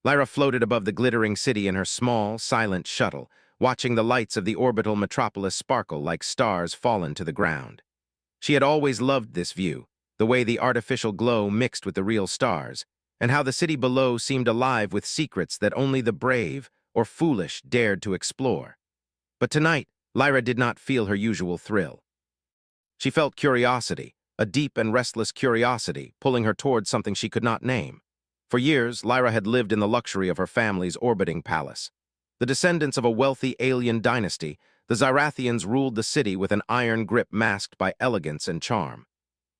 Lyra floated above the glittering city in her small, silent shuttle, watching the lights of the orbital metropolis sparkle like stars fallen to the ground. She had always loved this view, the way the artificial glow mixed with the real stars, and how the city below seemed alive with secrets that only the brave or foolish dared to explore. But tonight, Lyra did not feel her usual thrill. She felt curiosity, a deep and restless curiosity, pulling her towards something she could not name. For years, Lyra had lived in the luxury of her family's orbiting palace. The descendants of a wealthy alien dynasty, the Zyrathians ruled the city with an iron grip masked by elegance and charm.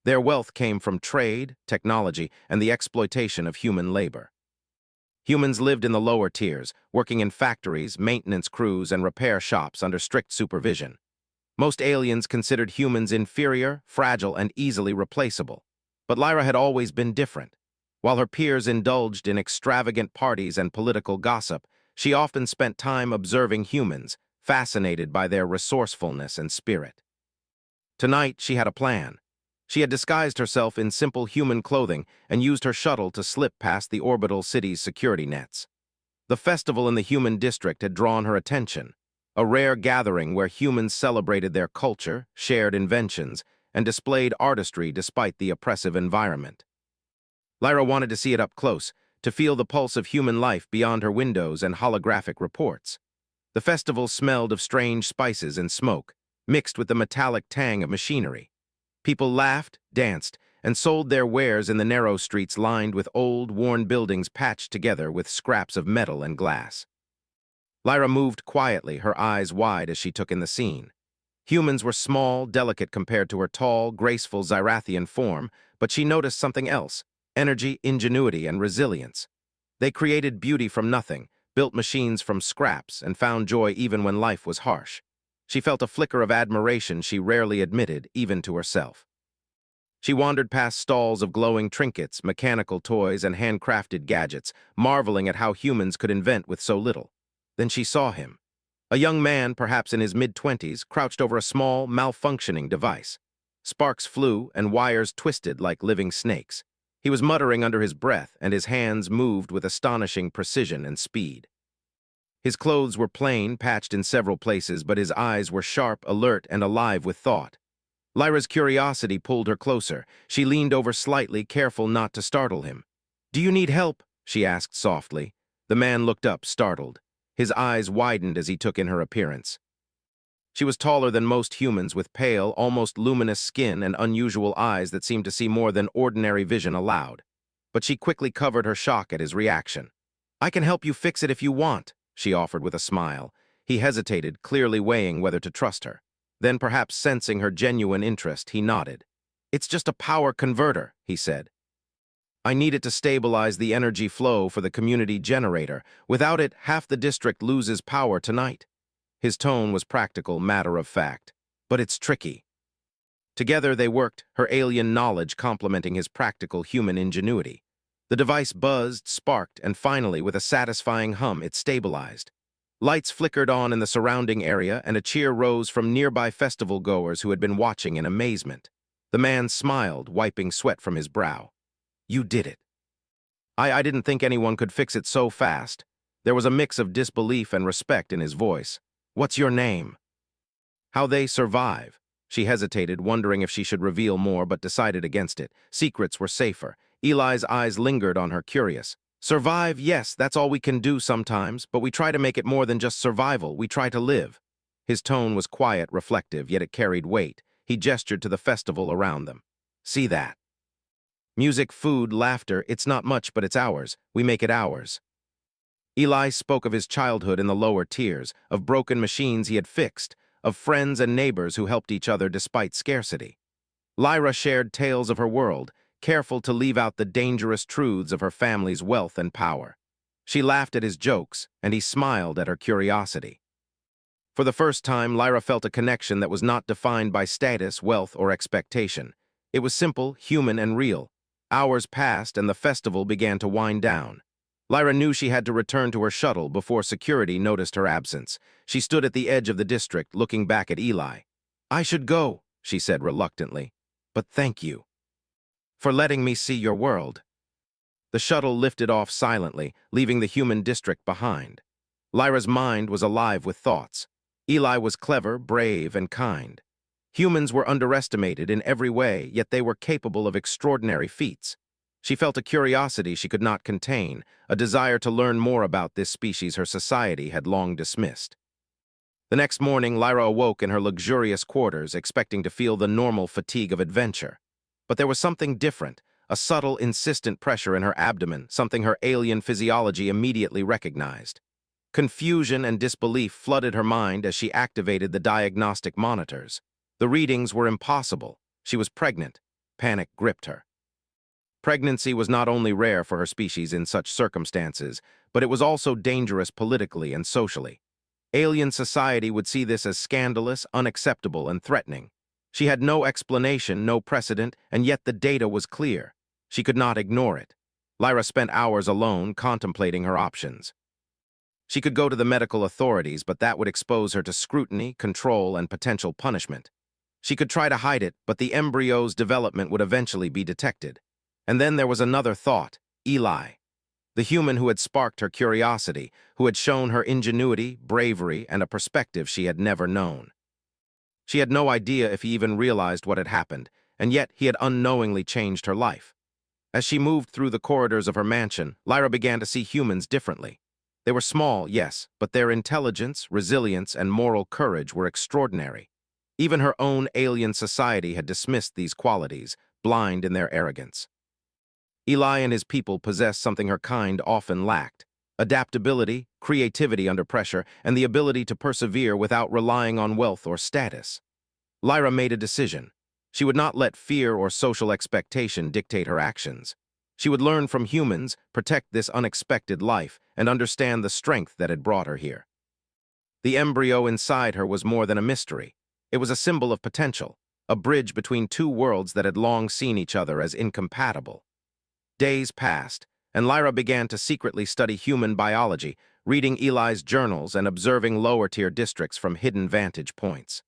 Their wealth came from trade, technology, and the exploitation of human labor. Humans lived in the lower tiers, working in factories, maintenance crews, and repair shops under strict supervision. Most aliens considered humans inferior, fragile, and easily replaceable. But Lyra had always been different. While her peers indulged in extravagant parties and political gossip, she often spent time observing humans, fascinated by their resourcefulness and spirit. Tonight, she had a plan. She had disguised herself in simple human clothing and used her shuttle to slip past the orbital city's security nets. The festival in the human district had drawn her attention, a rare gathering where humans celebrated their culture, shared inventions, and displayed artistry despite the oppressive environment. Lyra wanted to see it up close, to feel the pulse of human life beyond her windows and holographic reports. The festival smelled of strange spices and smoke, mixed with the metallic tang of machinery. People laughed, danced, and sold their wares in the narrow streets lined with old, worn buildings patched together with scraps of metal and glass. Lyra moved quietly, her eyes wide as she took in the scene. Humans were small, delicate compared to her tall, graceful Zyrathian form, but she noticed something else: energy, ingenuity, and resilience. They created beauty from nothing, built machines from scraps, and found joy even when life was harsh. She felt a flicker of admiration she rarely admitted, even to herself. She wandered past stalls of glowing trinkets, mechanical toys, and handcrafted gadgets, marveling at how humans could invent with so little. Then she saw him. A young man, perhaps in his mid-20s, crouched over a small, malfunctioning device. Sparks flew, and wires twisted like living snakes. He was muttering under his breath, and his hands moved with astonishing precision and speed. His clothes were plain, patched in several places, but his eyes were sharp, alert, and alive with thought. Lyra's curiosity pulled her closer. She leaned over slightly, careful not to startle him. "Do you need help?" she asked softly. The man looked up, startled. His eyes widened as he took in her appearance. She was taller than most humans, with pale, almost luminous skin and unusual eyes that seemed to see more than ordinary vision allowed. But she quickly covered her shock at his reaction. "I can help you fix it if you want," she offered with a smile. He hesitated, clearly weighing whether to trust her. Then, perhaps sensing her genuine interest, he nodded. "It's just a power converter," he said. "I need it to stabilize the energy flow for the community generator. Without it, half the district loses power tonight." His tone was practical, matter-of-fact. "But it's tricky." Together they worked, her alien knowledge complementing his practical human ingenuity. The device buzzed, sparked, and finally, with a satisfying hum, it stabilized. Lights flickered on in the surrounding area, and a cheer rose from nearby festival-goers who had been watching in amazement. The man smiled, wiping sweat from his brow. "You did it." I didn't think anyone could fix it so fast." There was a mix of disbelief and respect in his voice. "What's your name?" "How they survive." She hesitated, wondering if she should reveal more, but decided against it. Secrets were safer. Eli's eyes lingered on her, curious. "Survive, yes, that's all we can do sometimes, but we try to make it more than just survival. We try to live." His tone was quiet, reflective, yet it carried weight. He gestured to the festival around them. "See that? Music, food, laughter, it's not much, but it's ours. We make it ours." Eli spoke of his childhood in the lower tiers, of broken machines he had fixed, of friends and neighbors who helped each other despite scarcity. Lyra shared tales of her world, careful to leave out the dangerous truths of her family's wealth and power. She laughed at his jokes, and he smiled at her curiosity. For the first time, Lyra felt a connection that was not defined by status, wealth, or expectation. It was simple, human, and real. Hours passed, and the festival began to wind down. Lyra knew she had to return to her shuttle before security noticed her absence. She stood at the edge of the district, looking back at Eli. "I should go," she said reluctantly, "but thank you for letting me see your world." The shuttle lifted off silently, leaving the human district behind. Lyra's mind was alive with thoughts. Eli was clever, brave, and kind. Humans were underestimated in every way, yet they were capable of extraordinary feats. She felt a curiosity she could not contain, a desire to learn more about this species her society had long dismissed. The next morning, Lyra awoke in her luxurious quarters, expecting to feel the normal fatigue of adventure. But there was something different, a subtle, insistent pressure in her abdomen, something her alien physiology immediately recognized. Confusion and disbelief flooded her mind as she activated the diagnostic monitors. The readings were impossible. She was pregnant. Panic gripped her. Pregnancy was not only rare for her species in such circumstances, but it was also dangerous politically and socially. Alien society would see this as scandalous, unacceptable, and threatening. She had no explanation, no precedent, and yet the data was clear. She could not ignore it. Lyra spent hours alone, contemplating her options. She could go to the medical authorities, but that would expose her to scrutiny, control, and potential punishment. She could try to hide it, but the embryo's development would eventually be detected. And then there was another thought, Eli. The human who had sparked her curiosity, who had shown her ingenuity, bravery, and a perspective she had never known. She had no idea if he even realized what had happened, and yet he had unknowingly changed her life. As she moved through the corridors of her mansion, Lyra began to see humans differently. They were small, yes, but their intelligence, resilience, and moral courage were extraordinary. Even her own alien society had dismissed these qualities, blind in their arrogance. Eli and his people possessed something her kind often lacked: adaptability, creativity under pressure, and the ability to persevere without relying on wealth or status. Lyra made a decision. She would not let fear or social expectation dictate her actions. She would learn from humans, protect this unexpected life, and understand the strength that had brought her here. The embryo inside her was more than a mystery. It was a symbol of potential, a bridge between two worlds that had long seen each other as incompatible. Days passed, and Lyra began to secretly study human biology, reading Eli's journals and observing lower-tier districts from hidden vantage points.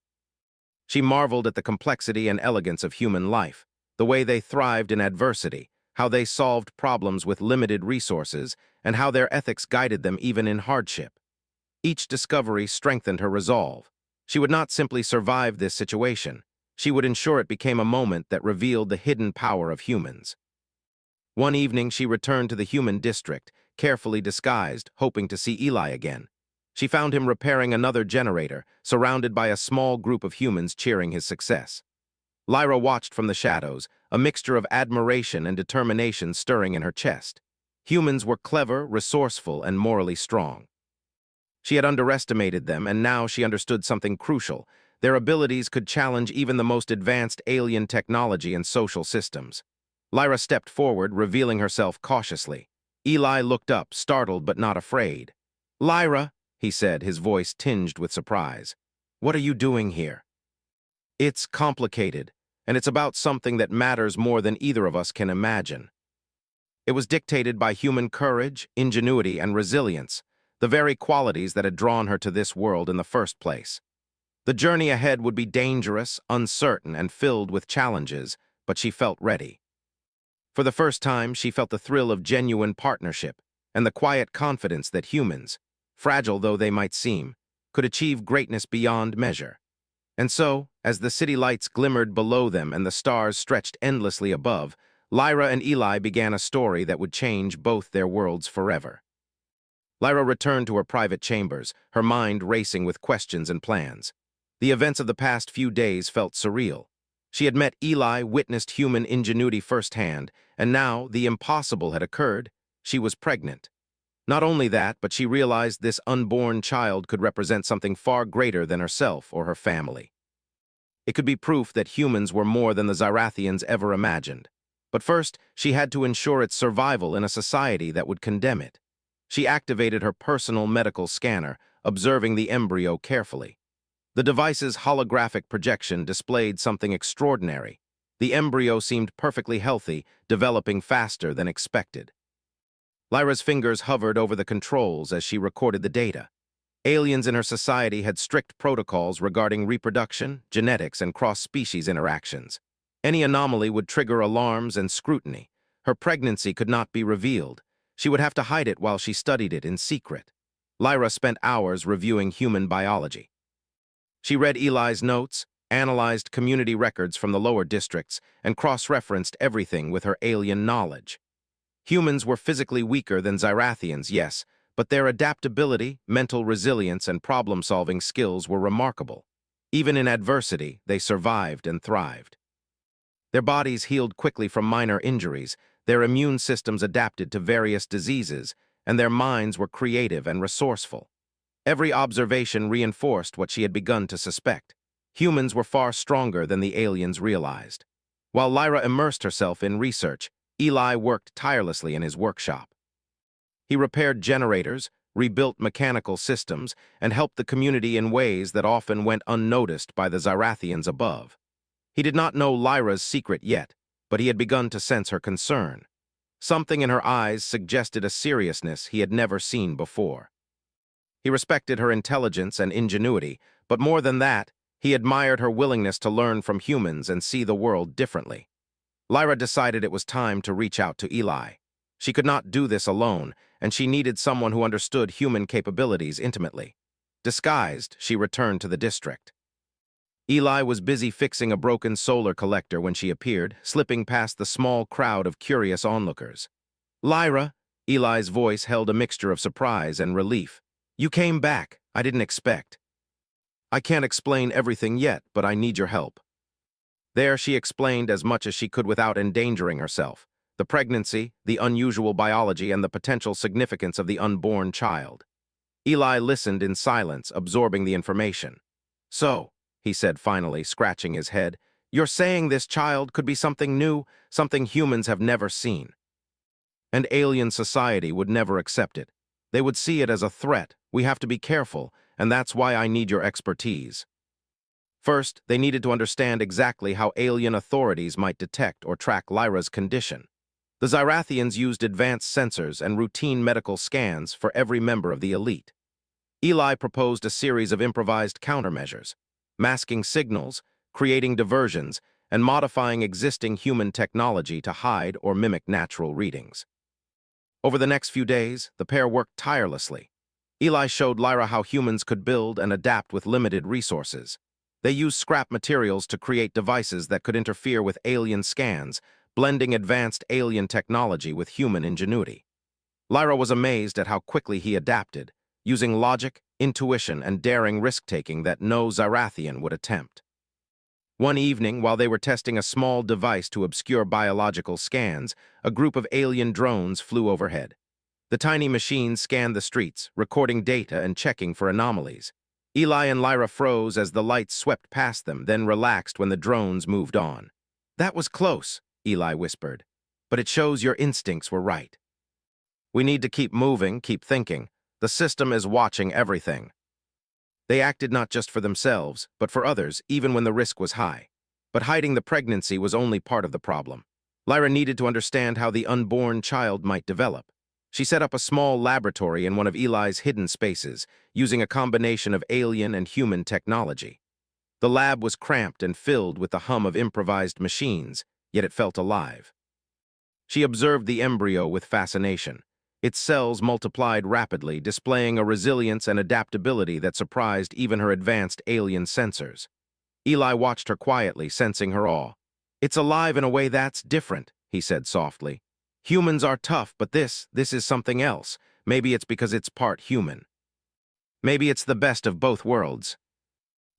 She marveled at the complexity and elegance of human life, the way they thrived in adversity, how they solved problems with limited resources, and how their ethics guided them even in hardship. Each discovery strengthened her resolve. She would not simply survive this situation. She would ensure it became a moment that revealed the hidden power of humans. One evening, she returned to the human district, carefully disguised, hoping to see Eli again. She found him repairing another generator, surrounded by a small group of humans cheering his success. Lyra watched from the shadows, a mixture of admiration and determination stirring in her chest. Humans were clever, resourceful, and morally strong. She had underestimated them, and now she understood something crucial. Their abilities could challenge even the most advanced alien technology and social systems. Lyra stepped forward, revealing herself cautiously. Eli looked up, startled but not afraid. "Lyra," he said, his voice tinged with surprise. "What are you doing here?" "It's complicated, and it's about something that matters more than either of us can imagine." It was dictated by human courage, ingenuity, and resilience, the very qualities that had drawn her to this world in the first place. The journey ahead would be dangerous, uncertain, and filled with challenges, but she felt ready. For the first time, she felt the thrill of genuine partnership and the quiet confidence that humans, fragile though they might seem, could achieve greatness beyond measure. And so, as the city lights glimmered below them and the stars stretched endlessly above, Lyra and Eli began a story that would change both their worlds forever. Lyra returned to her private chambers, her mind racing with questions and plans. The events of the past few days felt surreal. She had met Eli, witnessed human ingenuity firsthand, and now the impossible had occurred. She was pregnant. Not only that, but she realized this unborn child could represent something far greater than herself or her family. It could be proof that humans were more than the Zyrathians ever imagined. But first, she had to ensure its survival in a society that would condemn it. She activated her personal medical scanner, observing the embryo carefully. The device's holographic projection displayed something extraordinary. The embryo seemed perfectly healthy, developing faster than expected. Lyra's fingers hovered over the controls as she recorded the data. Aliens in her society had strict protocols regarding reproduction, genetics, and cross-species interactions. Any anomaly would trigger alarms and scrutiny, Her pregnancy could not be revealed. She would have to hide it while she studied it in secret. Lyra spent hours reviewing human biology. She read Eli's notes, analyzed community records from the lower districts, and cross-referenced everything with her alien knowledge. Humans were physically weaker than Zyrathians, yes, but their adaptability, mental resilience, and problem-solving skills were remarkable. Even in adversity, they survived and thrived. Their bodies healed quickly from minor injuries, their immune systems adapted to various diseases, and their minds were creative and resourceful. Every observation reinforced what she had begun to suspect. Humans were far stronger than the aliens realized. While Lyra immersed herself in research, Eli worked tirelessly in his workshop. He repaired generators, rebuilt mechanical systems, and helped the community in ways that often went unnoticed by the Zyrathians above. He did not know Lyra's secret yet, but he had begun to sense her concern. Something in her eyes suggested a seriousness he had never seen before. He respected her intelligence and ingenuity, but more than that, he admired her willingness to learn from humans and see the world differently. Lyra decided it was time to reach out to Eli. She could not do this alone, and she needed someone who understood human capabilities intimately. Disguised, she returned to the district. Eli was busy fixing a broken solar collector when she appeared, slipping past the small crowd of curious onlookers. "Lyra," Eli's voice held a mixture of surprise and relief. "You came back. I didn't expect." "I can't explain everything yet, but I need your help." There she explained as much as she could without endangering herself: the pregnancy, the unusual biology, and the potential significance of the unborn child. Eli listened in silence, absorbing the information. "So," he said finally, scratching his head, "you're saying this child could be something new, something humans have never seen. And alien society would never accept it. They would see it as a threat. We have to be careful, and that's why I need your expertise." First, they needed to understand exactly how alien authorities might detect or track Lyra's condition. The Zyrathians used advanced sensors and routine medical scans for every member of the elite. Eli proposed a series of improvised countermeasures: masking signals, creating diversions, and modifying existing human technology to hide or mimic natural readings. Over the next few days, the pair worked tirelessly. Eli showed Lyra how humans could build and adapt with limited resources. They used scrap materials to create devices that could interfere with alien scans, blending advanced alien technology with human ingenuity. Lyra was amazed at how quickly he adapted, using logic, intuition, and daring risk-taking that no Zyrathian would attempt. One evening, while they were testing a small device to obscure biological scans, a group of alien drones flew overhead. The tiny machines scanned the streets, recording data and checking for anomalies. Eli and Lyra froze as the lights swept past them, then relaxed when the drones moved on. "That was close," Eli whispered, "but it shows your instincts were right. We need to keep moving, keep thinking. The system is watching everything." They acted not just for themselves, but for others, even when the risk was high. But hiding the pregnancy was only part of the problem. Lyra needed to understand how the unborn child might develop. She set up a small laboratory in one of Eli's hidden spaces, using a combination of alien and human technology. The lab was cramped and filled with the hum of improvised machines, yet it felt alive. She observed the embryo with fascination. Its cells multiplied rapidly, displaying a resilience and adaptability that surprised even her advanced alien sensors. Eli watched her quietly, sensing her awe. "It's alive in a way that's different," he said softly. "Humans are tough, but this is something else. Maybe it's because it's part human. Maybe it's the best of both worlds."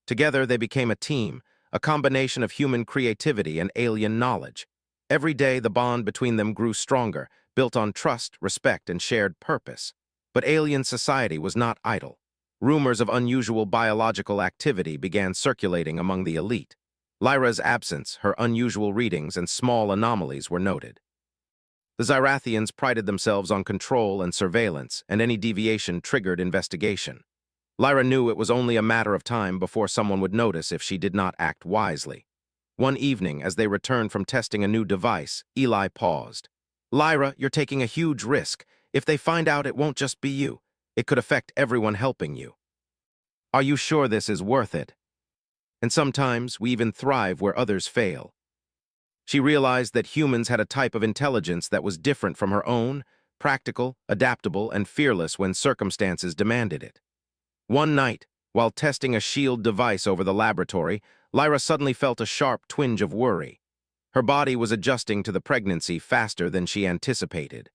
Together they became a team, a combination of human creativity and alien knowledge. Every day the bond between them grew stronger, built on trust, respect, and shared purpose. But alien society was not idle. Rumors of unusual biological activity began circulating among the elite. Lyra's absence, her unusual readings, and small anomalies were noted. The Zyrathians prided themselves on control and surveillance, and any deviation triggered investigation. Lyra knew it was only a matter of time before someone would notice if she did not act wisely. One evening, as they returned from testing a new device, Eli paused. "Lyra, you're taking a huge risk. If they find out, it won't just be you. It could affect everyone helping you. Are you sure this is worth it? And sometimes we even thrive where others fail." She realized that humans had a type of intelligence that was different from her own, practical, adaptable, and fearless when circumstances demanded it. One night, while testing a shield device over the laboratory, Lyra suddenly felt a sharp twinge of worry. Her body was adjusting to the pregnancy faster than she anticipated.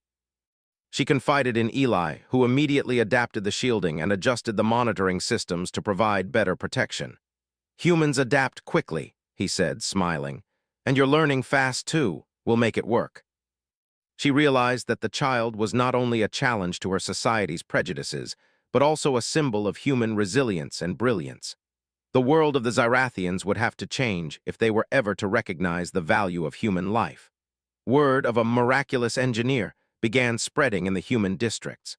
She confided in Eli, who immediately adapted the shielding and adjusted the monitoring systems to provide better protection. "Humans adapt quickly," he said, smiling. "And you're learning fast, too. We'll make it work." She realized that the child was not only a challenge to her society's prejudices, but also a symbol of human resilience and brilliance. The world of the Zyrathians would have to change if they were ever to recognize the value of human life. Word of a miraculous engineer began spreading in the human districts.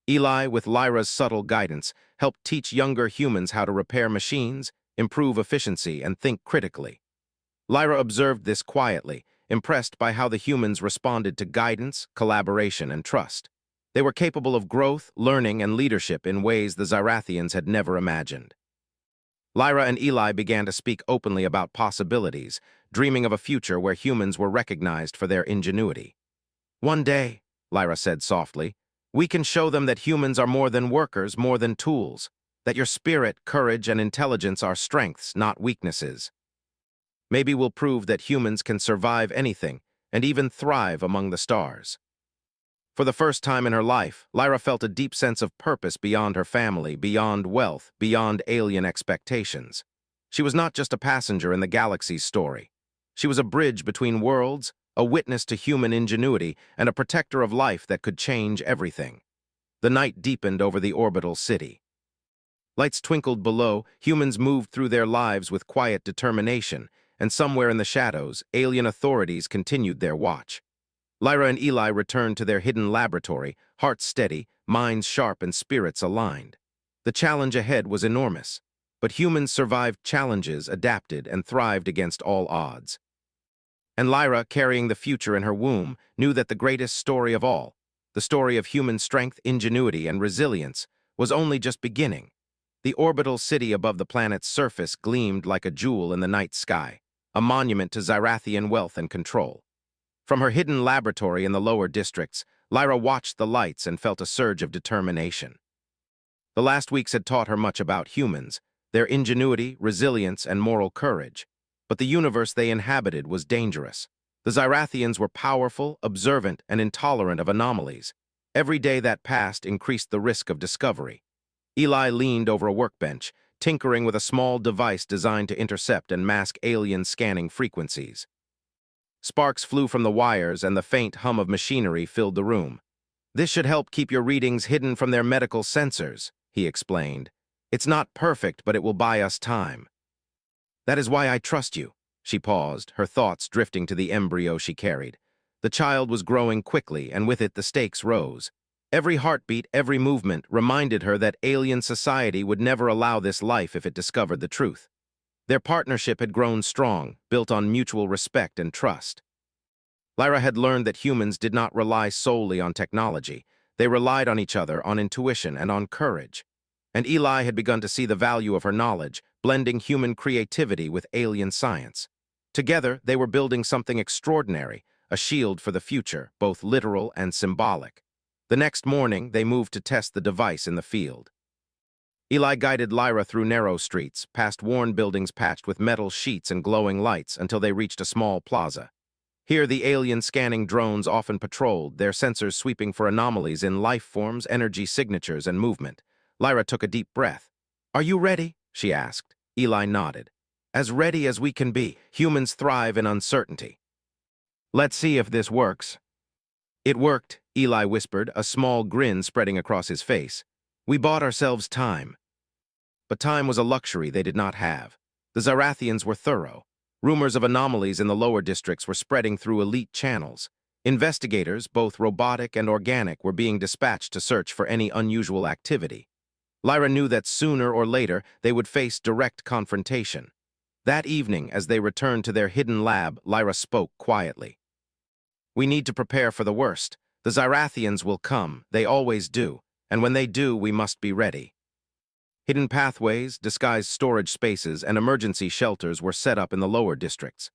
Eli, with Lyra's subtle guidance, helped teach younger humans how to repair machines, improve efficiency, and think critically. Lyra observed this quietly, impressed by how the humans responded to guidance, collaboration, and trust. They were capable of growth, learning, and leadership in ways the Zyrathians had never imagined. Lyra and Eli began to speak openly about possibilities, dreaming of a future where humans were recognized for their ingenuity. "One day," Lyra said softly, "we can show them that humans are more than workers, more than tools, that your spirit, courage, and intelligence are strengths, not weaknesses. Maybe we'll prove that humans can survive anything and even thrive among the stars." For the first time in her life, Lyra felt a deep sense of purpose beyond her family, beyond wealth, beyond alien expectations. She was not just a passenger in the galaxy's story. She was a bridge between worlds, a witness to human ingenuity, and a protector of life that could change everything. The night deepened over the orbital city. Lights twinkled below, humans moved through their lives with quiet determination, and somewhere in the shadows, alien authorities continued their watch. Lyra and Eli returned to their hidden laboratory, hearts steady, minds sharp, and spirits aligned. The challenge ahead was enormous, but humans survived challenges, adapted, and thrived against all odds. And Lyra, carrying the future in her womb, knew that the greatest story of all, the story of human strength, ingenuity, and resilience, was only just beginning. The orbital city above the planet's surface gleamed like a jewel in the night sky, a monument to Zyrathian wealth and control. From her hidden laboratory in the lower districts, Lyra watched the lights and felt a surge of determination. The last weeks had taught her much about humans, their ingenuity, resilience, and moral courage. But the universe they inhabited was dangerous. The Zyrathians were powerful, observant, and intolerant of anomalies. Every day that passed increased the risk of discovery. Eli leaned over a workbench, tinkering with a small device designed to intercept and mask alien scanning frequencies. Sparks flew from the wires and the faint hum of machinery filled the room. "This should help keep your readings hidden from their medical sensors," he explained. "It's not perfect, but it will buy us time." "That is why I trust you." She paused, her thoughts drifting to the embryo she carried. The child was growing quickly, and with it the stakes rose. Every heartbeat, every movement reminded her that alien society would never allow this life if it discovered the truth. Their partnership had grown strong, built on mutual respect and trust. Lyra had learned that humans did not rely solely on technology. They relied on each other, on intuition, and on courage. And Eli had begun to see the value of her knowledge, blending human creativity with alien science. Together, they were building something extraordinary, a shield for the future, both literal and symbolic. The next morning, they moved to test the device in the field. Eli guided Lyra through narrow streets, past worn buildings patched with metal sheets and glowing lights, until they reached a small plaza. Here, the alien scanning drones often patrolled, their sensors sweeping for anomalies in life forms, energy signatures, and movement. Lyra took a deep breath. "Are you ready?" she asked. Eli nodded. "As ready as we can be. Humans thrive in uncertainty." "Let's see if this works." "It worked," Eli whispered, a small grin spreading across his face. "We bought ourselves time." But time was a luxury they did not have. The Zyrathians were thorough. Rumors of anomalies in the lower districts were spreading through elite channels. Investigators, both robotic and organic, were being dispatched to search for any unusual activity. Lyra knew that sooner or later they would face direct confrontation. That evening, as they returned to their hidden lab, Lyra spoke quietly. "We need to prepare for the worst. The Zyrathians will come, they always do, and when they do, we must be ready." Hidden pathways, disguised storage spaces, and emergency shelters were set up in the lower districts.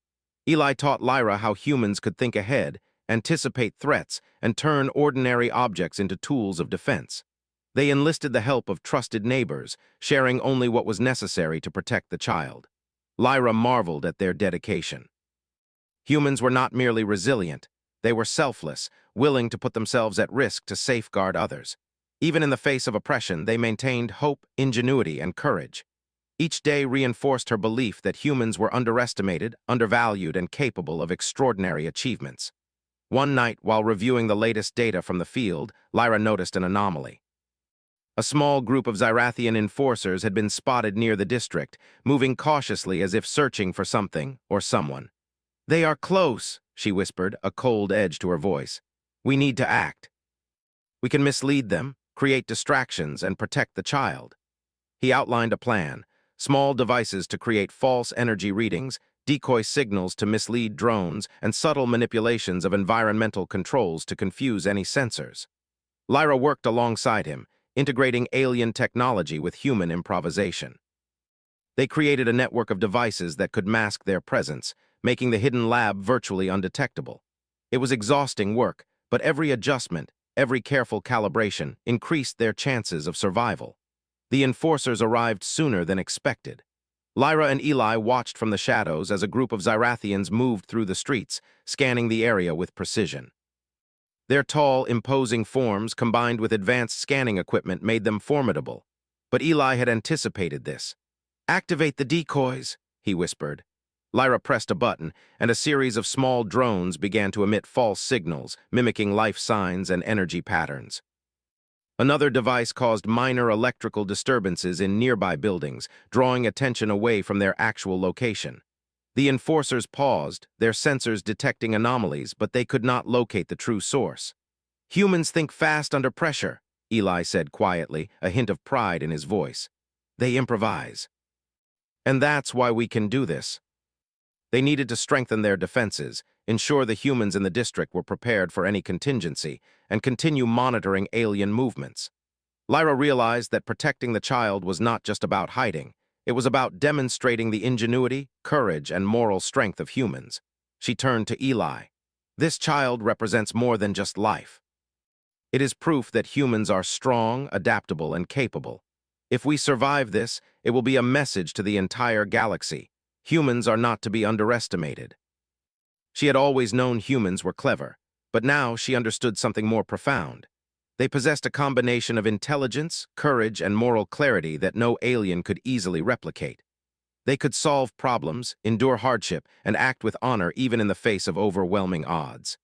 Eli taught Lyra how humans could think ahead, anticipate threats, and turn ordinary objects into tools of defense. They enlisted the help of trusted neighbors, sharing only what was necessary to protect the child. Lyra marveled at their dedication. Humans were not merely resilient, they were selfless, willing to put themselves at risk to safeguard others. Even in the face of oppression, they maintained hope, ingenuity, and courage. Each day reinforced her belief that humans were underestimated, undervalued, and capable of extraordinary achievements. One night, while reviewing the latest data from the field, Lyra noticed an anomaly. A small group of Zyrathian enforcers had been spotted near the district, moving cautiously as if searching for something or someone. "They are close," she whispered, a cold edge to her voice. "We need to act. We can mislead them, create distractions, and protect the child." He outlined a plan: small devices to create false energy readings, decoy signals to mislead drones, and subtle manipulations of environmental controls to confuse any sensors. Lyra worked alongside him, integrating alien technology with human improvisation. They created a network of devices that could mask their presence, making the hidden lab virtually undetectable. It was exhausting work, but every adjustment, every careful calibration increased their chances of survival. The enforcers arrived sooner than expected. Lyra and Eli watched from the shadows as a group of Zyrathians moved through the streets, scanning the area with precision. Their tall, imposing forms, combined with advanced scanning equipment, made them formidable. But Eli had anticipated this. "Activate the decoys," he whispered. Lyra pressed a button, and a series of small drones began to emit false signals, mimicking life signs and energy patterns. Another device caused minor electrical disturbances in nearby buildings, drawing attention away from their actual location. The enforcers paused, their sensors detecting anomalies, but they could not locate the true source. "Humans think fast under pressure," Eli said quietly, a hint of pride in his voice. "They improvise. And that's why we can do this." They needed to strengthen their defenses, ensure the humans in the district were prepared for any contingency, and continue monitoring alien movements. Lyra realized that protecting the child was not just about hiding. It was about demonstrating the ingenuity, courage, and moral strength of humans. She turned to Eli. "This child represents more than just life. It is proof that humans are strong, adaptable, and capable. If we survive this, it will be a message to the entire galaxy. Humans are not to be underestimated." She had always known humans were clever, but now she understood something more profound. They possessed a combination of intelligence, courage, and moral clarity that no alien could easily replicate. They could solve problems, endure hardship, and act with honor even in the face of overwhelming odds.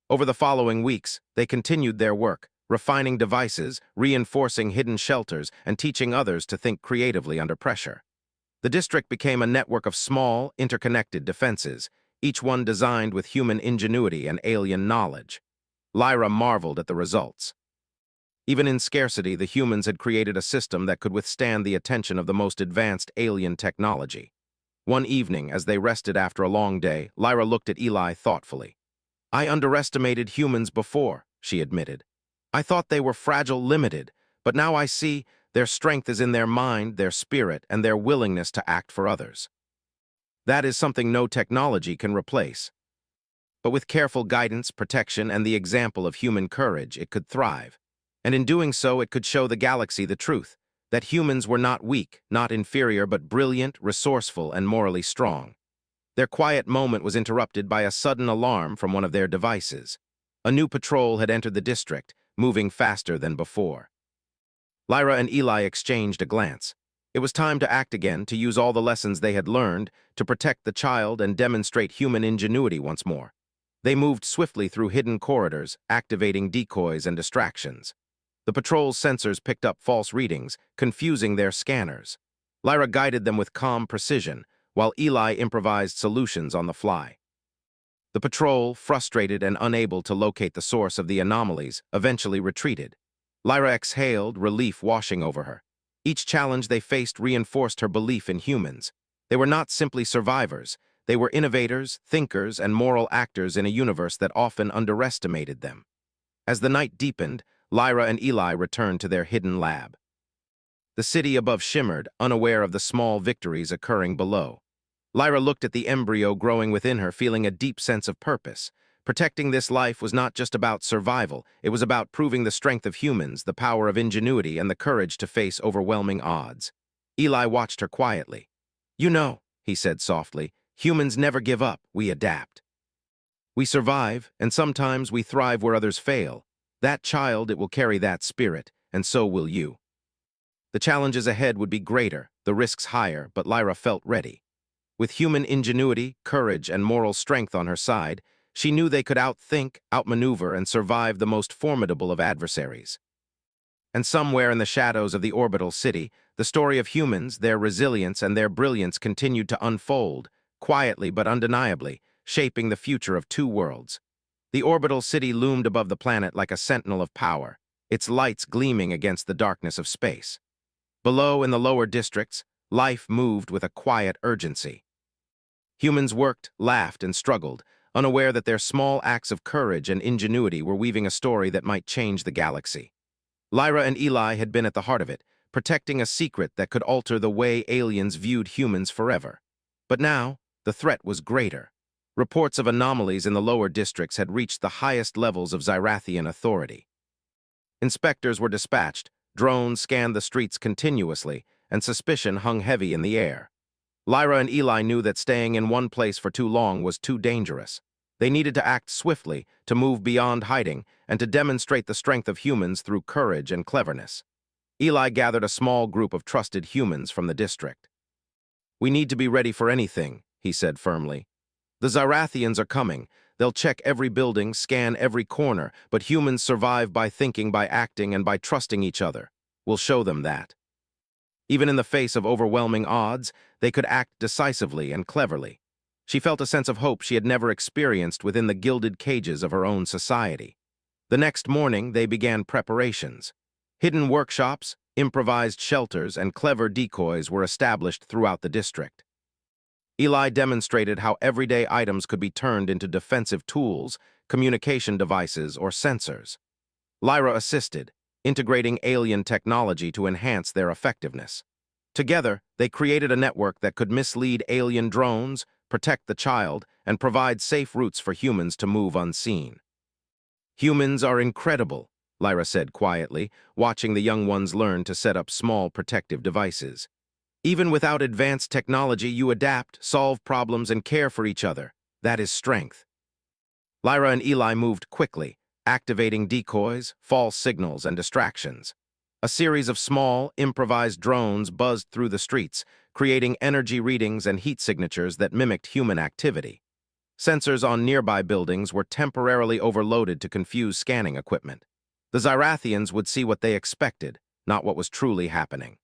Over the following weeks, they continued their work, refining devices, reinforcing hidden shelters, and teaching others to think creatively under pressure. The district became a network of small, interconnected defenses, each one designed with human ingenuity and alien knowledge. Lyra marveled at the results. Even in scarcity, the humans had created a system that could withstand the attention of the most advanced alien technology. One evening, as they rested after a long day, Lyra looked at Eli thoughtfully. "I underestimated humans before," she admitted. "I thought they were fragile, limited, but now I see their strength is in their mind, their spirit, and their willingness to act for others. That is something no technology can replace. But with careful guidance, protection, and the example of human courage, it could thrive. And in doing so, it could show the galaxy the truth, that humans were not weak, not inferior, but brilliant, resourceful, and morally strong." Their quiet moment was interrupted by a sudden alarm from one of their devices. A new patrol had entered the district, moving faster than before. Lyra and Eli exchanged a glance. It was time to act again, to use all the lessons they had learned, to protect the child and demonstrate human ingenuity once more. They moved swiftly through hidden corridors, activating decoys and distractions. The patrol's sensors picked up false readings, confusing their scanners. Lyra guided them with calm precision, while Eli improvised solutions on the fly. The patrol, frustrated and unable to locate the source of the anomalies, eventually retreated. Lyra exhaled, relief washing over her. Each challenge they faced reinforced her belief in humans. They were not simply survivors. They were innovators, thinkers, and moral actors in a universe that often underestimated them. As the night deepened, Lyra and Eli returned to their hidden lab. The city above shimmered, unaware of the small victories occurring below. Lyra looked at the embryo growing within her, feeling a deep sense of purpose. Protecting this life was not just about survival, it was about proving the strength of humans, the power of ingenuity, and the courage to face overwhelming odds. Eli watched her quietly. "You know," he said softly, "humans never give up, we adapt. We survive, and sometimes we thrive where others fail. That child, it will carry that spirit, and so will you." The challenges ahead would be greater, the risks higher, but Lyra felt ready. With human ingenuity, courage, and moral strength on her side, she knew they could outthink, outmaneuver, and survive the most formidable of adversaries. And somewhere in the shadows of the orbital city, the story of humans, their resilience, and their brilliance continued to unfold, quietly but undeniably, shaping the future of two worlds. The orbital city loomed above the planet like a sentinel of power, its lights gleaming against the darkness of space. Below, in the lower districts, life moved with a quiet urgency. Humans worked, laughed, and struggled, unaware that their small acts of courage and ingenuity were weaving a story that might change the galaxy. Lyra and Eli had been at the heart of it, protecting a secret that could alter the way aliens viewed humans forever. But now, the threat was greater. Reports of anomalies in the lower districts had reached the highest levels of Zyrathian authority. Inspectors were dispatched, drones scanned the streets continuously, and suspicion hung heavy in the air. Lyra and Eli knew that staying in one place for too long was too dangerous. They needed to act swiftly, to move beyond hiding, and to demonstrate the strength of humans through courage and cleverness. Eli gathered a small group of trusted humans from the district. "We need to be ready for anything," he said firmly. "The Zyrathians are coming. They'll check every building, scan every corner, but humans survive by thinking, by acting, and by trusting each other. We'll show them that." Even in the face of overwhelming odds, they could act decisively and cleverly. She felt a sense of hope she had never experienced within the gilded cages of her own society. The next morning, they began preparations. Hidden workshops, improvised shelters, and clever decoys were established throughout the district. Eli demonstrated how everyday items could be turned into defensive tools, communication devices, or sensors. Lyra assisted, integrating alien technology to enhance their effectiveness. Together, they created a network that could mislead alien drones, protect the child, and provide safe routes for humans to move unseen. "Humans are incredible," Lyra said quietly, watching the young ones learn to set up small protective devices. "Even without advanced technology, you adapt, solve problems, and care for each other. That is strength." Lyra and Eli moved quickly, activating decoys, false signals, and distractions. A series of small, improvised drones buzzed through the streets, creating energy readings and heat signatures that mimicked human activity. Sensors on nearby buildings were temporarily overloaded to confuse scanning equipment. The Zyrathians would see what they expected, not what was truly happening.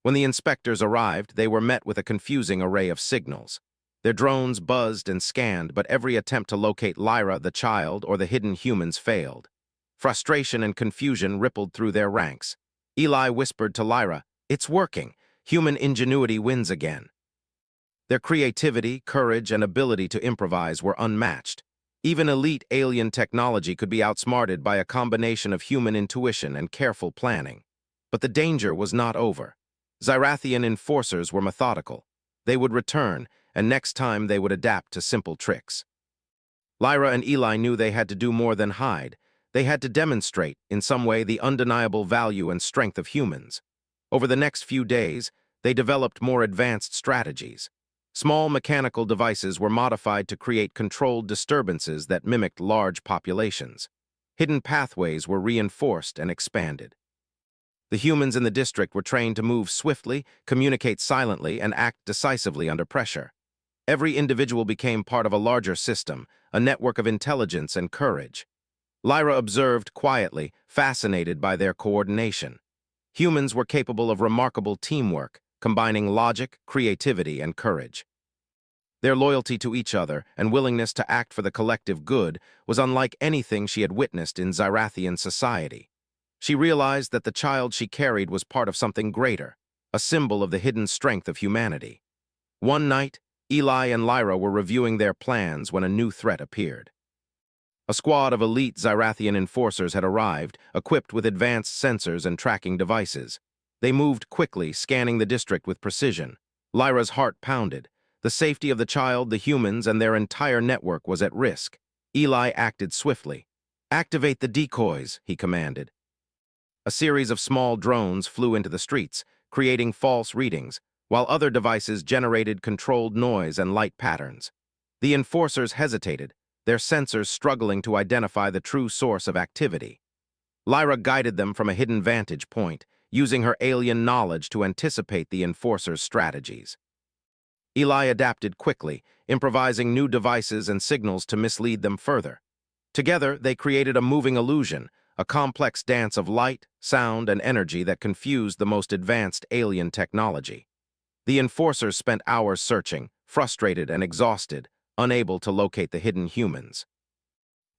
When the inspectors arrived, they were met with a confusing array of signals. Their drones buzzed and scanned, but every attempt to locate Lyra, the child, or the hidden humans failed. Frustration and confusion rippled through their ranks. Eli whispered to Lyra, "It's working. Human ingenuity wins again." Their creativity, courage, and ability to improvise were unmatched. Even elite alien technology could be outsmarted by a combination of human intuition and careful planning. But the danger was not over. Zyrathian enforcers were methodical. They would return, and next time they would adapt to simple tricks. Lyra and Eli knew they had to do more than hide. They had to demonstrate, in some way, the undeniable value and strength of humans. Over the next few days, they developed more advanced strategies. Small mechanical devices were modified to create controlled disturbances that mimicked large populations. Hidden pathways were reinforced and expanded. The humans in the district were trained to move swiftly, communicate silently, and act decisively under pressure. Every individual became part of a larger system, a network of intelligence and courage. Lyra observed quietly, fascinated by their coordination. Humans were capable of remarkable teamwork, combining logic, creativity, and courage. Their loyalty to each other and willingness to act for the collective good was unlike anything she had witnessed in Zyrathian society. She realized that the child she carried was part of something greater, a symbol of the hidden strength of humanity. One night, Eli and Lyra were reviewing their plans when a new threat appeared. A squad of elite Zyrathian enforcers had arrived, equipped with advanced sensors and tracking devices. They moved quickly, scanning the district with precision. Lyra's heart pounded. The safety of the child, the humans, and their entire network was at risk. Eli acted swiftly. "Activate the decoys," he commanded. A series of small drones flew into the streets, creating false readings, while other devices generated controlled noise and light patterns. The enforcers hesitated, their sensors struggling to identify the true source of activity. Lyra guided them from a hidden vantage point, using her alien knowledge to anticipate the enforcers' strategies. Eli adapted quickly, improvising new devices and signals to mislead them further. Together, they created a moving illusion, a complex dance of light, sound, and energy that confused the most advanced alien technology. The enforcers spent hours searching, frustrated and exhausted, unable to locate the hidden humans.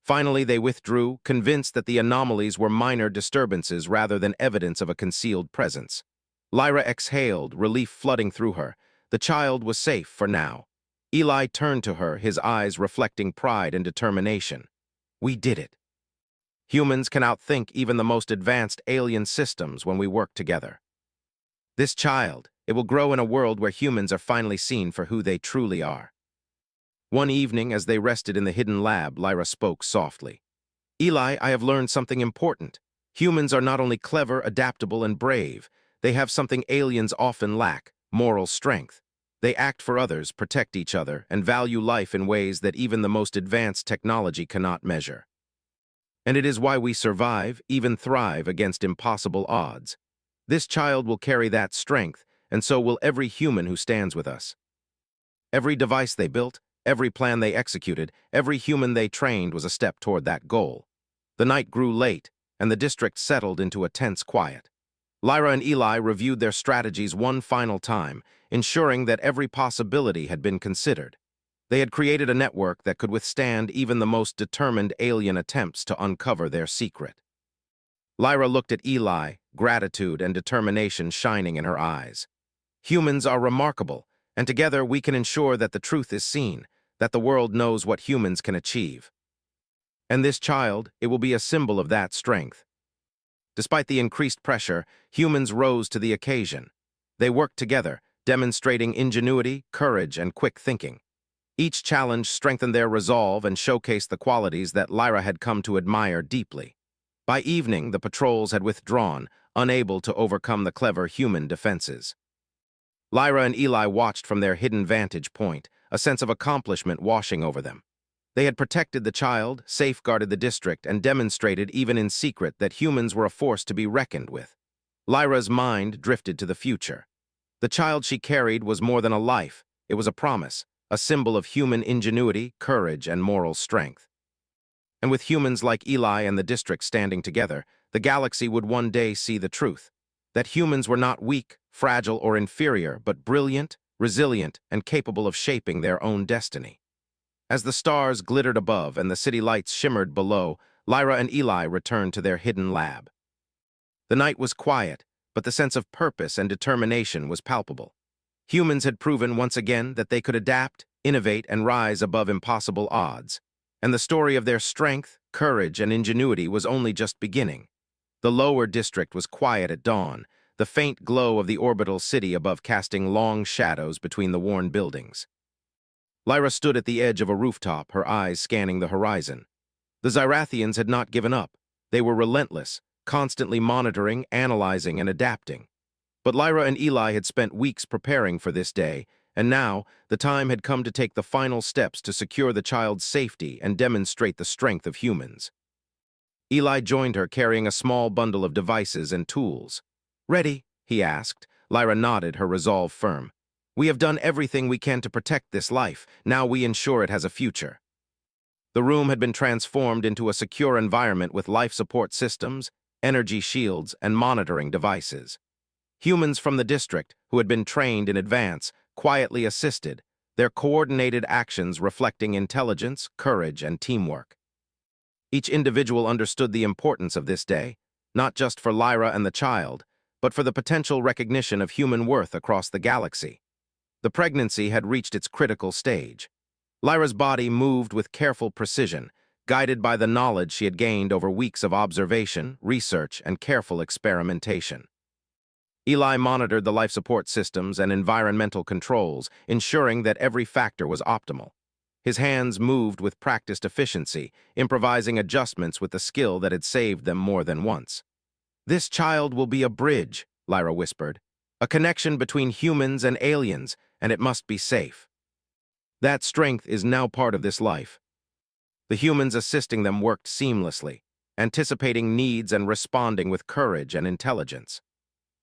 Finally, they withdrew, convinced that the anomalies were minor disturbances rather than evidence of a concealed presence. Lyra exhaled, relief flooding through her. The child was safe for now. Eli turned to her, his eyes reflecting pride and determination. "We did it. Humans can outthink even the most advanced alien systems when we work together. This child, it will grow in a world where humans are finally seen for who they truly are." One evening, as they rested in the hidden lab, Lyra spoke softly. "Eli, I have learned something important. Humans are not only clever, adaptable, and brave, they have something aliens often lack: moral strength. They act for others, protect each other, and value life in ways that even the most advanced technology cannot measure. And it is why we survive, even thrive against impossible odds. This child will carry that strength, and so will every human who stands with us." Every device they built, every plan they executed, every human they trained was a step toward that goal. The night grew late, and the district settled into a tense quiet. Lyra and Eli reviewed their strategies one final time, ensuring that every possibility had been considered. They had created a network that could withstand even the most determined alien attempts to uncover their secret. Lyra looked at Eli, gratitude and determination shining in her eyes. "Humans are remarkable, and together we can ensure that the truth is seen, that the world knows what humans can achieve. And this child, it will be a symbol of that strength." Despite the increased pressure, humans rose to the occasion. They worked together, demonstrating ingenuity, courage, and quick thinking. Each challenge strengthened their resolve and showcased the qualities that Lyra had come to admire deeply. By evening, the patrols had withdrawn, unable to overcome the clever human defenses. Lyra and Eli watched from their hidden vantage point, a sense of accomplishment washing over them. They had protected the child, safeguarded the district, and demonstrated, even in secret, that humans were a force to be reckoned with. Lyra's mind drifted to the future. The child she carried was more than a life. It was a promise, a symbol of human ingenuity, courage, and moral strength. And with humans like Eli and the district standing together, the galaxy would one day see the truth: that humans were not weak, fragile, or inferior, but brilliant, resilient, and capable of shaping their own destiny. As the stars glittered above and the city lights shimmered below, Lyra and Eli returned to their hidden lab. The night was quiet, but the sense of purpose and determination was palpable. Humans had proven once again that they could adapt, innovate, and rise above impossible odds. And the story of their strength, courage, and ingenuity was only just beginning. The lower district was quiet at dawn, the faint glow of the orbital city above casting long shadows between the worn buildings. Lyra stood at the edge of a rooftop, her eyes scanning the horizon. The Zyrathians had not given up. They were relentless, constantly monitoring, analyzing, and adapting. But Lyra and Eli had spent weeks preparing for this day, and now the time had come to take the final steps to secure the child's safety and demonstrate the strength of humans. Eli joined her, carrying a small bundle of devices and tools. "Ready?" he asked. Lyra nodded, her resolve firm. "We have done everything we can to protect this life. Now we ensure it has a future." The room had been transformed into a secure environment with life support systems, energy shields, and monitoring devices. Humans from the district, who had been trained in advance, quietly assisted, their coordinated actions reflecting intelligence, courage, and teamwork. Each individual understood the importance of this day, not just for Lyra and the child, but for the potential recognition of human worth across the galaxy. The pregnancy had reached its critical stage. Lyra's body moved with careful precision, guided by the knowledge she had gained over weeks of observation, research, and careful experimentation. Eli monitored the life support systems and environmental controls, ensuring that every factor was optimal. His hands moved with practiced efficiency, improvising adjustments with the skill that had saved them more than once. "This child will be a bridge," Lyra whispered. "A connection between humans and aliens, and it must be safe." That strength is now part of this life. The humans assisting them worked seamlessly, anticipating needs and responding with courage and intelligence.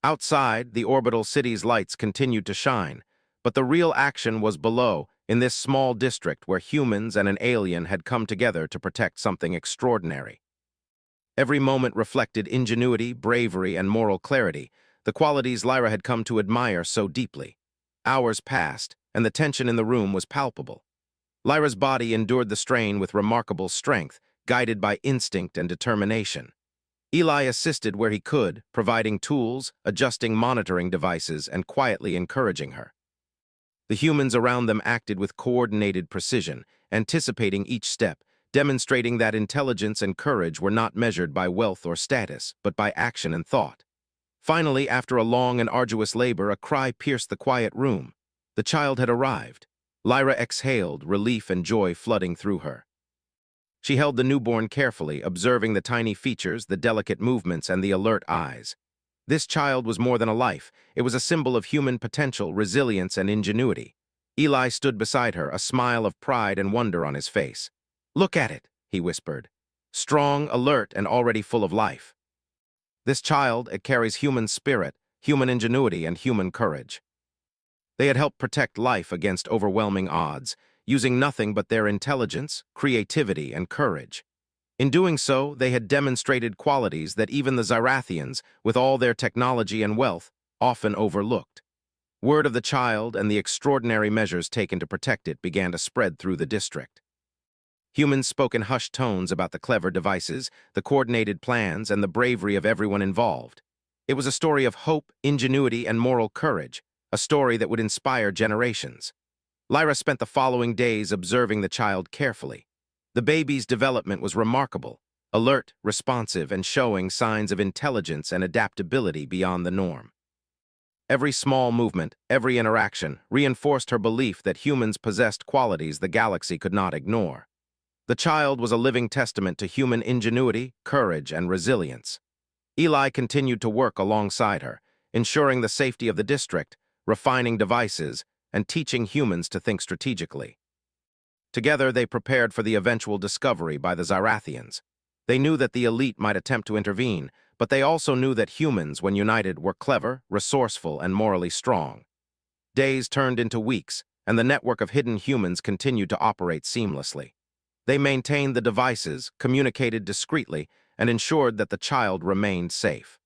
Outside, the orbital city's lights continued to shine, but the real action was below, in this small district where humans and an alien had come together to protect something extraordinary. Every moment reflected ingenuity, bravery, and moral clarity, the qualities Lyra had come to admire so deeply. Hours passed, and the tension in the room was palpable. Lyra's body endured the strain with remarkable strength, guided by instinct and determination. Eli assisted where he could, providing tools, adjusting monitoring devices, and quietly encouraging her. The humans around them acted with coordinated precision, anticipating each step, demonstrating that intelligence and courage were not measured by wealth or status, but by action and thought. Finally, after a long and arduous labor, a cry pierced the quiet room. The child had arrived. Lyra exhaled, relief and joy flooding through her. She held the newborn carefully, observing the tiny features, the delicate movements, and the alert eyes. This child was more than a life. It was a symbol of human potential, resilience, and ingenuity. Eli stood beside her, a smile of pride and wonder on his face. "Look at it," he whispered. "Strong, alert, and already full of life. This child, it carries human spirit, human ingenuity, and human courage." They had helped protect life against overwhelming odds, using nothing but their intelligence, creativity, and courage. In doing so, they had demonstrated qualities that even the Zyrathians, with all their technology and wealth, often overlooked. Word of the child and the extraordinary measures taken to protect it began to spread through the district. Humans spoke in hushed tones about the clever devices, the coordinated plans, and the bravery of everyone involved. It was a story of hope, ingenuity, and moral courage, a story that would inspire generations. Lyra spent the following days observing the child carefully. The baby's development was remarkable, alert, responsive, and showing signs of intelligence and adaptability beyond the norm. Every small movement, every interaction, reinforced her belief that humans possessed qualities the galaxy could not ignore. The child was a living testament to human ingenuity, courage, and resilience. Eli continued to work alongside her, ensuring the safety of the district, refining devices, and teaching humans to think strategically. Together, they prepared for the eventual discovery by the Zyrathians. They knew that the elite might attempt to intervene, but they also knew that humans, when united, were clever, resourceful, and morally strong. Days turned into weeks, and the network of hidden humans continued to operate seamlessly. They maintained the devices, communicated discreetly, and ensured that the child remained safe.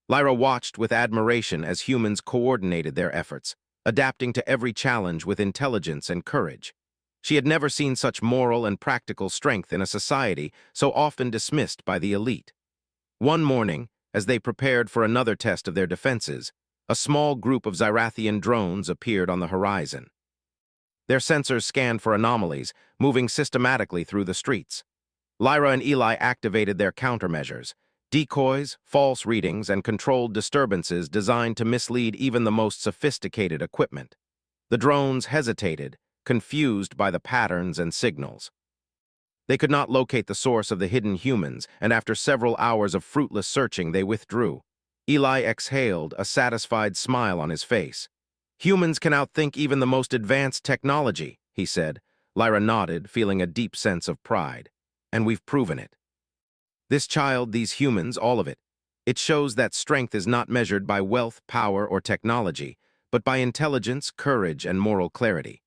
Lyra watched with admiration as humans coordinated their efforts, adapting to every challenge with intelligence and courage. She had never seen such moral and practical strength in a society so often dismissed by the elite. One morning, as they prepared for another test of their defenses, a small group of Zyrathian drones appeared on the horizon. Their sensors scanned for anomalies, moving systematically through the streets. Lyra and Eli activated their countermeasures, decoys, false readings, and controlled disturbances designed to mislead even the most sophisticated equipment. The drones hesitated, confused by the patterns and signals. They could not locate the source of the hidden humans, and after several hours of fruitless searching, they withdrew. Eli exhaled, a satisfied smile on his face. "Humans can outthink even the most advanced technology," he said. Lyra nodded, feeling a deep sense of pride. "And we've proven it. This child, these humans, all of it. It shows that strength is not measured by wealth, power, or technology, but by intelligence, courage, and moral clarity."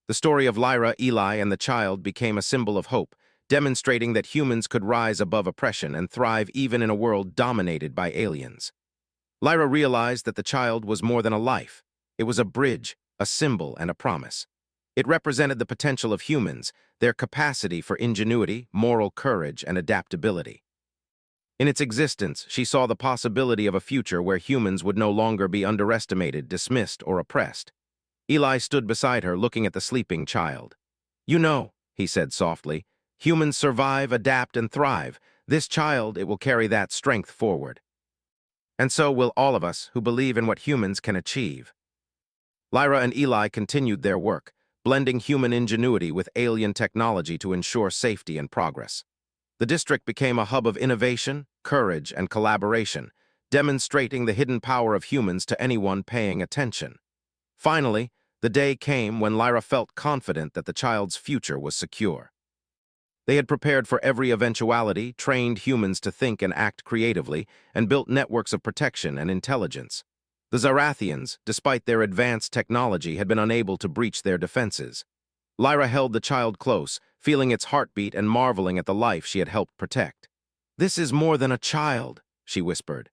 The story of Lyra, Eli, and the child became a symbol of hope, demonstrating that humans could rise above oppression and thrive even in a world dominated by aliens. Lyra realized that the child was more than a life. It was a bridge, a symbol, and a promise. It represented the potential of humans, their capacity for ingenuity, moral courage, and adaptability. In its existence, she saw the possibility of a future where humans would no longer be underestimated, dismissed, or oppressed. Eli stood beside her, looking at the sleeping child. "You know," he said softly, "humans survive, adapt, and thrive. This child, it will carry that strength forward." And so will all of us who believe in what humans can achieve. Lyra and Eli continued their work, blending human ingenuity with alien technology to ensure safety and progress. The district became a hub of innovation, courage, and collaboration, demonstrating the hidden power of humans to anyone paying attention. Finally, the day came when Lyra felt confident that the child's future was secure. They had prepared for every eventuality, trained humans to think and act creatively, and built networks of protection and intelligence. The Zarathians, despite their advanced technology, had been unable to breach their defenses. Lyra held the child close, feeling its heartbeat and marveling at the life she had helped protect. "This is more than a child," she whispered.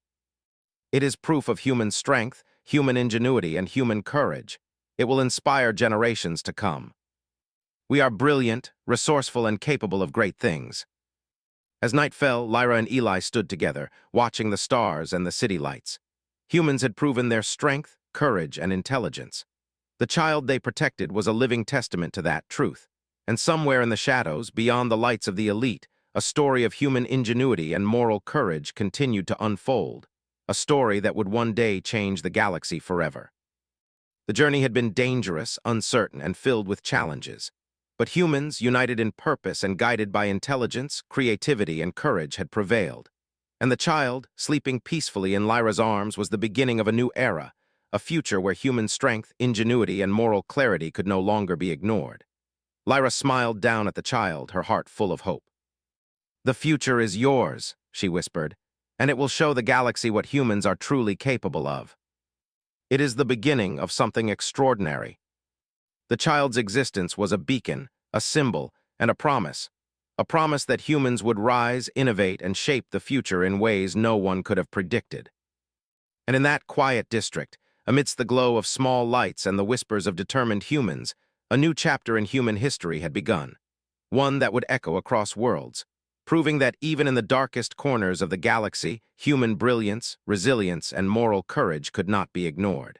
"It is proof of human strength, human ingenuity, and human courage. It will inspire generations to come. We are brilliant, resourceful, and capable of great things." As night fell, Lyra and Eli stood together, watching the stars and the city lights. Humans had proven their strength, courage, and intelligence. The child they protected was a living testament to that truth. And somewhere in the shadows, beyond the lights of the elite, a story of human ingenuity and moral courage continued to unfold, a story that would one day change the galaxy forever. The journey had been dangerous, uncertain, and filled with challenges. But humans, united in purpose and guided by intelligence, creativity, and courage, had prevailed. And the child, sleeping peacefully in Lyra's arms, was the beginning of a new era, a future where human strength, ingenuity, and moral clarity could no longer be ignored. Lyra smiled down at the child, her heart full of hope. "The future is yours," she whispered, "and it will show the galaxy what humans are truly capable of. It is the beginning of something extraordinary." The child's existence was a beacon, a symbol, and a promise that humans would rise, innovate, and shape the future in ways no one could have predicted. And in that quiet district, amidst the glow of small lights and the whispers of determined humans, a new chapter in human history had begun, one that would echo across worlds, proving that even in the darkest corners of the galaxy, human brilliance, resilience, and moral courage could not be ignored.